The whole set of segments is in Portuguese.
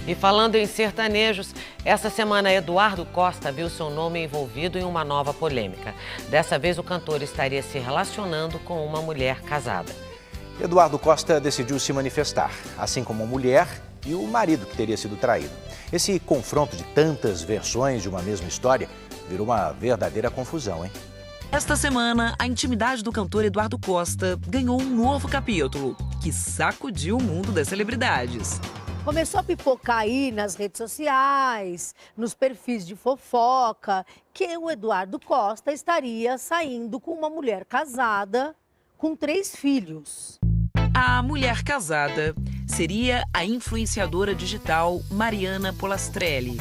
E falando em sertanejos, essa semana Eduardo Costa viu seu nome envolvido em uma nova polêmica. Dessa vez o cantor estaria se relacionando com uma mulher casada. Eduardo Costa decidiu se manifestar, assim como a mulher e o marido que teria sido traído. Esse confronto de tantas versões de uma mesma história virou uma verdadeira confusão, hein? Esta semana, a intimidade do cantor Eduardo Costa ganhou um novo capítulo, que sacudiu o mundo das celebridades. Começou a pipocar aí nas redes sociais, nos perfis de fofoca, que o Eduardo Costa estaria saindo com uma mulher casada com 3 filhos. A mulher casada seria a influenciadora digital Mariana Polastrelli.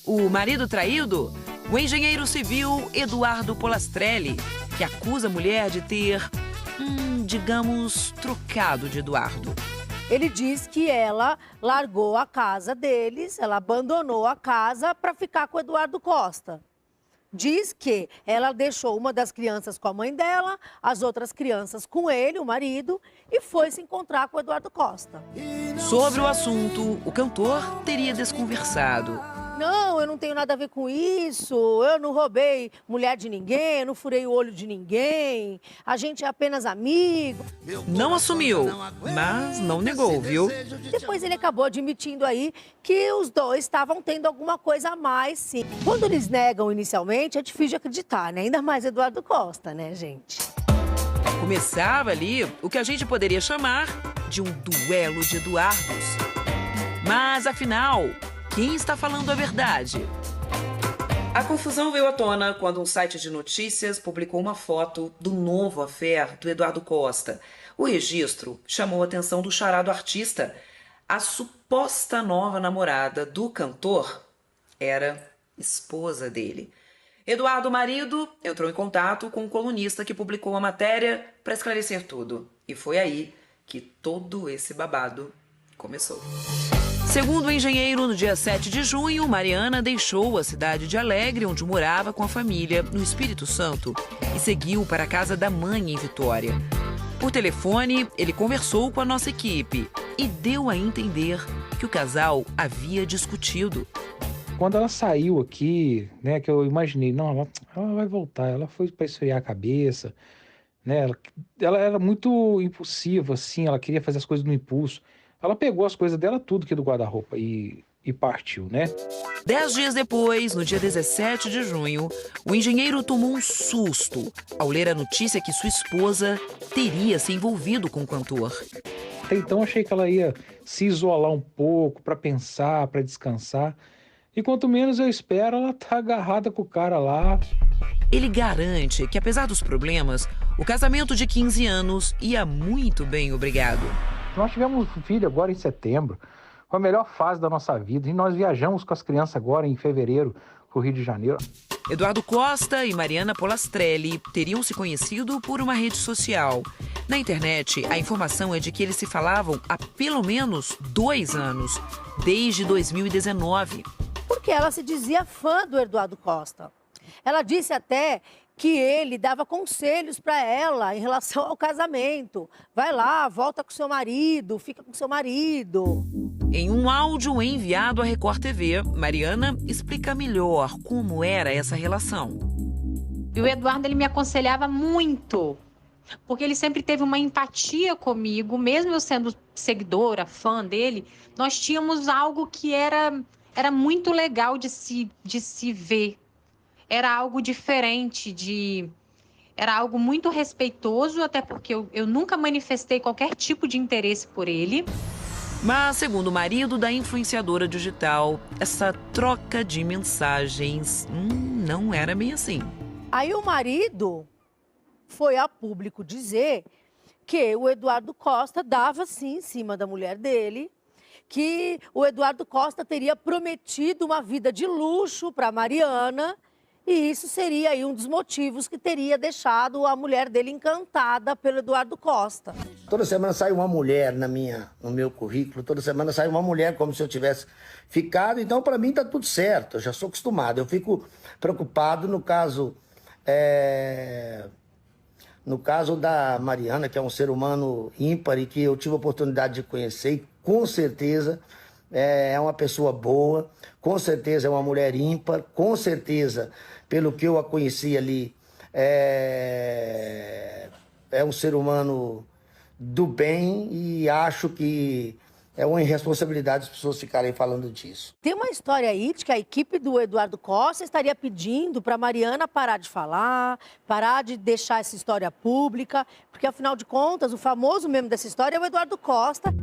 O marido traído? O engenheiro civil Eduardo Polastrelli, que acusa a mulher de ter, digamos, trocado de Eduardo. Ele diz que ela largou a casa deles, ela abandonou a casa para ficar com o Eduardo Costa. Diz que ela deixou uma das crianças com a mãe dela, as outras crianças com ele, o marido, e foi se encontrar com o Eduardo Costa. Sobre o assunto, o cantor teria desconversado. Não, eu não tenho nada a ver com isso, eu não roubei mulher de ninguém, eu não furei o olho de ninguém, a gente é apenas amigo. Não assumiu, mas não negou, viu? Depois ele acabou admitindo aí que os dois estavam tendo alguma coisa a mais, sim. Quando eles negam inicialmente, é difícil de acreditar, né? Ainda mais Eduardo Costa, né, gente? Começava ali o que a gente poderia chamar de um duelo de Eduardos. Mas, afinal, quem está falando a verdade? A confusão veio à tona quando um site de notícias publicou uma foto do novo affair do Eduardo Costa. O registro chamou a atenção do charado artista. A suposta nova namorada do cantor era esposa dele. Eduardo, marido, entrou em contato com um colunista que publicou a matéria para esclarecer tudo. E foi aí que todo esse babado começou. Segundo o engenheiro, no dia 7 de junho, Mariana deixou a cidade de Alegre, onde morava com a família, no Espírito Santo, e seguiu para a casa da mãe em Vitória. Por telefone, ele conversou com a nossa equipe e deu a entender que o casal havia discutido. Quando ela saiu aqui, né, que eu imaginei, não, ela vai voltar, ela foi para esfriar a cabeça, né, ela era muito impulsiva, assim, ela queria fazer as coisas no impulso. Ela pegou as coisas dela tudo aqui do guarda-roupa e partiu, né? 10 dias depois, no dia 17 de junho, o engenheiro tomou um susto ao ler a notícia que sua esposa teria se envolvido com o cantor. Até então achei que ela ia se isolar um pouco para pensar, para descansar. E quanto menos eu espero, ela tá agarrada com o cara lá. Ele garante que, apesar dos problemas, o casamento de 15 anos ia muito bem, obrigado. Nós tivemos um filho agora em setembro, foi a melhor fase da nossa vida. E nós viajamos com as crianças agora em fevereiro para o Rio de Janeiro. Eduardo Costa e Mariana Polastrelli teriam se conhecido por uma rede social. Na internet, a informação é de que eles se falavam há pelo menos 2 anos, desde 2019. Porque ela se dizia fã do Eduardo Costa. Ela disse até que ele dava conselhos para ela em relação ao casamento. Vai lá, volta com seu marido, fica com seu marido. Em um áudio enviado à Record TV, Mariana explica melhor como era essa relação. E o Eduardo, ele me aconselhava muito, porque ele sempre teve uma empatia comigo, mesmo eu sendo seguidora, fã dele, nós tínhamos algo que era muito legal de se ver. Era algo diferente, era algo muito respeitoso, até porque eu nunca manifestei qualquer tipo de interesse por ele. Mas, segundo o marido da influenciadora digital, essa troca de mensagens não era bem assim. Aí o marido foi a público dizer que o Eduardo Costa dava sim em cima da mulher dele, que o Eduardo Costa teria prometido uma vida de luxo para Mariana. E isso seria aí um dos motivos que teria deixado a mulher dele encantada pelo Eduardo Costa. Toda semana sai uma mulher no meu currículo, toda semana sai uma mulher como se eu tivesse ficado. Então, para mim, tá tudo certo, eu já sou acostumado. Eu fico preocupado no caso da Mariana, que é um ser humano ímpar e que eu tive a oportunidade de conhecer. E com certeza é uma pessoa boa, com certeza é uma mulher ímpar, com certeza, pelo que eu a conheci ali, é um ser humano do bem, e acho que é uma irresponsabilidade as pessoas ficarem falando disso. Tem uma história aí de que a equipe do Eduardo Costa estaria pedindo para Mariana parar de falar, parar de deixar essa história pública, porque afinal de contas o famoso meme dessa história é o Eduardo Costa.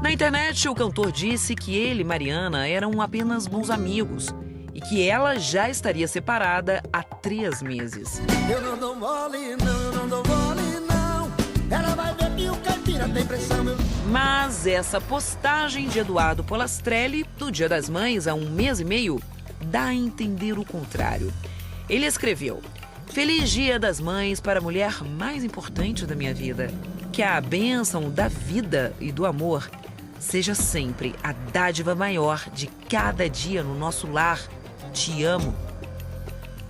Na internet, o cantor disse que ele e Mariana eram apenas bons amigos e que ela já estaria separada há 3 meses. Eu não dou mole, não, eu não dou mole, não. Ela vai ver que o caipira tem pressão, meu. Mas essa postagem de Eduardo Polastrelli, do Dia das Mães, há 1 mês e meio, dá a entender o contrário. Ele escreveu: Feliz Dia das Mães para a mulher mais importante da minha vida. Que a bênção da vida e do amor seja sempre a dádiva maior de cada dia no nosso lar. Te amo.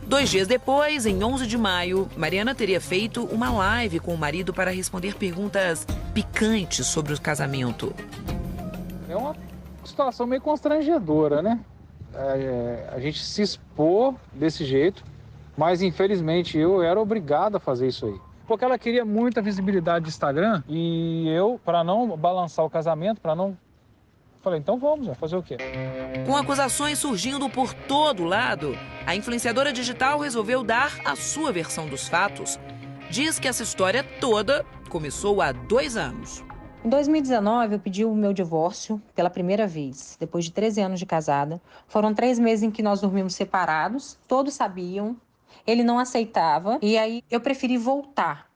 2 dias depois, em 11 de maio, Mariana teria feito uma live com o marido para responder perguntas picantes sobre o casamento. É uma situação meio constrangedora, né? A gente se expor desse jeito, mas infelizmente eu era obrigado a fazer isso aí. Porque ela queria muita visibilidade do Instagram e eu, para não balançar o casamento, falei, então vamos fazer o quê? Com acusações surgindo por todo lado, a influenciadora digital resolveu dar a sua versão dos fatos. Diz que essa história toda começou há 2 anos. Em 2019, eu pedi o meu divórcio pela primeira vez, depois de 13 anos de casada. Foram 3 meses em que nós dormimos separados, todos sabiam, ele não aceitava, e aí eu preferi voltar.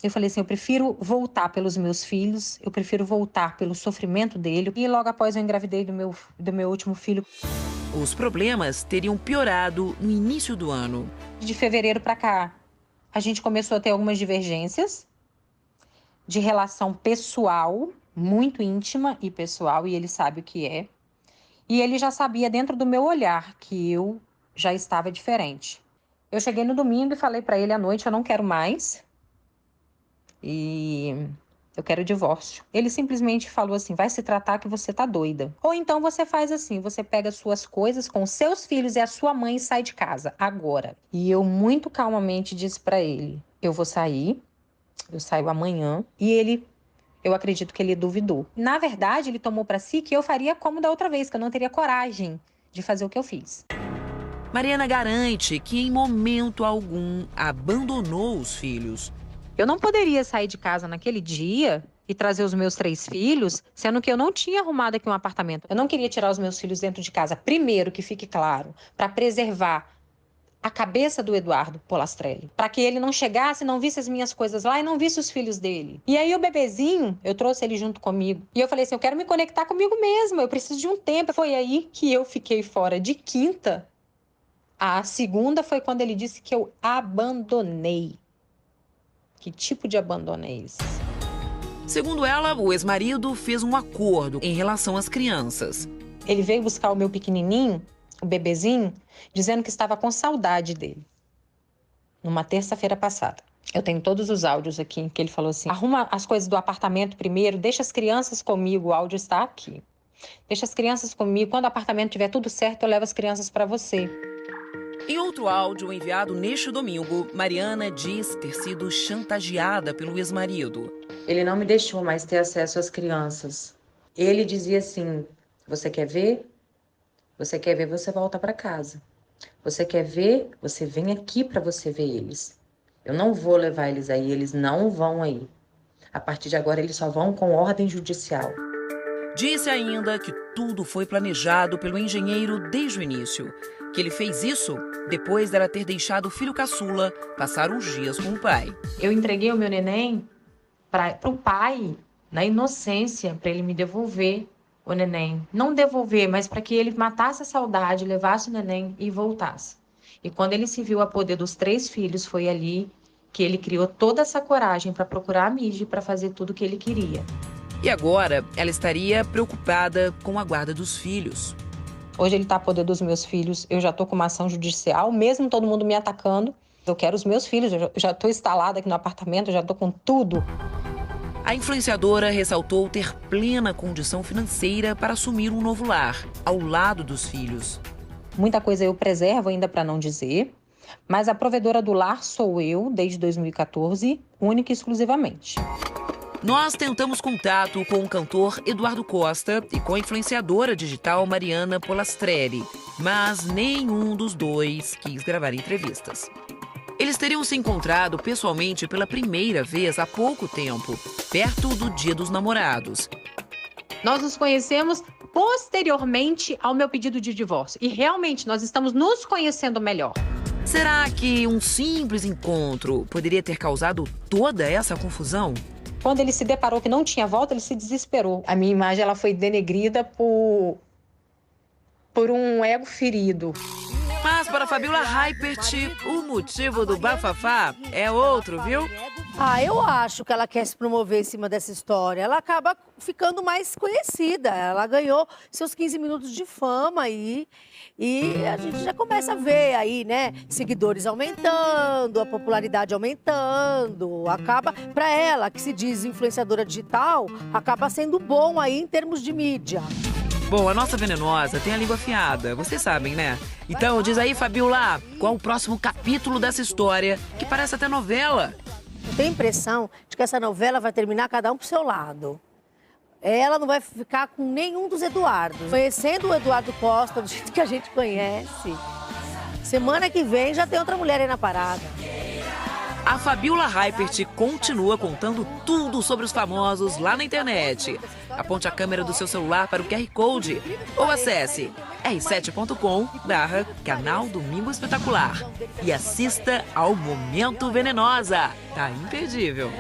Eu falei assim, eu prefiro voltar pelos meus filhos, eu prefiro voltar pelo sofrimento dele. E logo após eu engravidei do meu último filho. Os problemas teriam piorado no início do ano. De fevereiro para cá, a gente começou a ter algumas divergências de relação pessoal, muito íntima e pessoal, e ele sabe o que é. E ele já sabia dentro do meu olhar que eu já estava diferente. Eu cheguei no domingo e falei para ele à noite, eu não quero mais. E eu quero o divórcio. Ele simplesmente falou assim, vai se tratar que você tá doida. Ou então você faz assim, você pega suas coisas com seus filhos e a sua mãe e sai de casa, agora. E eu muito calmamente disse para ele, eu vou sair, eu saio amanhã. E eu acredito que ele duvidou. Na verdade, ele tomou para si que eu faria como da outra vez, que eu não teria coragem de fazer o que eu fiz. Mariana garante que em momento algum abandonou os filhos. Eu não poderia sair de casa naquele dia e trazer os meus 3 filhos, sendo que eu não tinha arrumado aqui um apartamento. Eu não queria tirar os meus filhos dentro de casa, primeiro, que fique claro, para preservar a cabeça do Eduardo Polastrelli, para que ele não chegasse, não visse as minhas coisas lá e não visse os filhos dele. E aí o bebezinho, eu trouxe ele junto comigo. E eu falei assim, eu quero me conectar comigo mesma, eu preciso de um tempo. Foi aí que eu fiquei fora de quinta. A segunda foi quando ele disse que eu abandonei. Que tipo de abandono é esse? Segundo ela, o ex-marido fez um acordo em relação às crianças. Ele veio buscar o meu pequenininho, o bebezinho, dizendo que estava com saudade dele. Numa terça-feira passada. Eu tenho todos os áudios aqui em que ele falou assim, arruma as coisas do apartamento primeiro, deixa as crianças comigo, o áudio está aqui. Deixa as crianças comigo, quando o apartamento tiver tudo certo, eu levo as crianças para você. Em outro áudio enviado neste domingo, Mariana diz ter sido chantageada pelo ex-marido. Ele não me deixou mais ter acesso às crianças. Ele dizia assim, você quer ver? Você quer ver, você volta para casa. Você quer ver? Você vem aqui para você ver eles. Eu não vou levar eles aí, eles não vão aí. A partir de agora, eles só vão com ordem judicial. Disse ainda que tudo foi planejado pelo engenheiro desde o início. Que ele fez isso depois dela ter deixado o filho caçula passar uns dias com o pai. Eu entreguei o meu neném para o pai, na inocência, para ele me devolver o neném. Não devolver, mas para que ele matasse a saudade, levasse o neném e voltasse. E quando ele se viu a poder dos 3 filhos, foi ali que ele criou toda essa coragem para procurar a Miji para fazer tudo o que ele queria. E agora ela estaria preocupada com a guarda dos filhos. Hoje ele está a poder dos meus filhos, eu já estou com uma ação judicial, mesmo todo mundo me atacando. Eu quero os meus filhos, eu já estou instalada aqui no apartamento, eu já estou com tudo. A influenciadora ressaltou ter plena condição financeira para assumir um novo lar, ao lado dos filhos. Muita coisa eu preservo ainda para não dizer, mas a provedora do lar sou eu desde 2014, única e exclusivamente. Nós tentamos contato com o cantor Eduardo Costa e com a influenciadora digital Mariana Polastrelli, mas nenhum dos dois quis gravar entrevistas. Eles teriam se encontrado pessoalmente pela primeira vez há pouco tempo, perto do Dia dos Namorados. Nós nos conhecemos posteriormente ao meu pedido de divórcio e realmente nós estamos nos conhecendo melhor. Será que um simples encontro poderia ter causado toda essa confusão? Quando ele se deparou que não tinha volta, ele se desesperou. A minha imagem ela foi denegrida por um ego ferido. Mas para Fabiola Reipert, o motivo do bafafá é outro, viu? Eu acho que ela quer se promover em cima dessa história. Ela acaba ficando mais conhecida. Ela ganhou seus 15 minutos de fama aí. E a gente já começa a ver aí, né? Seguidores aumentando, a popularidade aumentando. Acaba, para ela, que se diz influenciadora digital, acaba sendo bom aí em termos de mídia. Bom, a nossa venenosa tem a língua afiada, vocês sabem, né? Então, diz aí, Fabiola, qual o próximo capítulo dessa história, que parece até novela? Eu tenho a impressão de que essa novela vai terminar cada um pro seu lado. Ela não vai ficar com nenhum dos Eduardos. Conhecendo o Eduardo Costa, do jeito que a gente conhece, semana que vem já tem outra mulher aí na parada. A Fabiola Reipert continua contando tudo sobre os famosos lá na internet. Aponte a câmera do seu celular para o QR Code ou acesse r7.com/canal Domingo Espetacular e assista ao Momento Venenosa. Tá imperdível.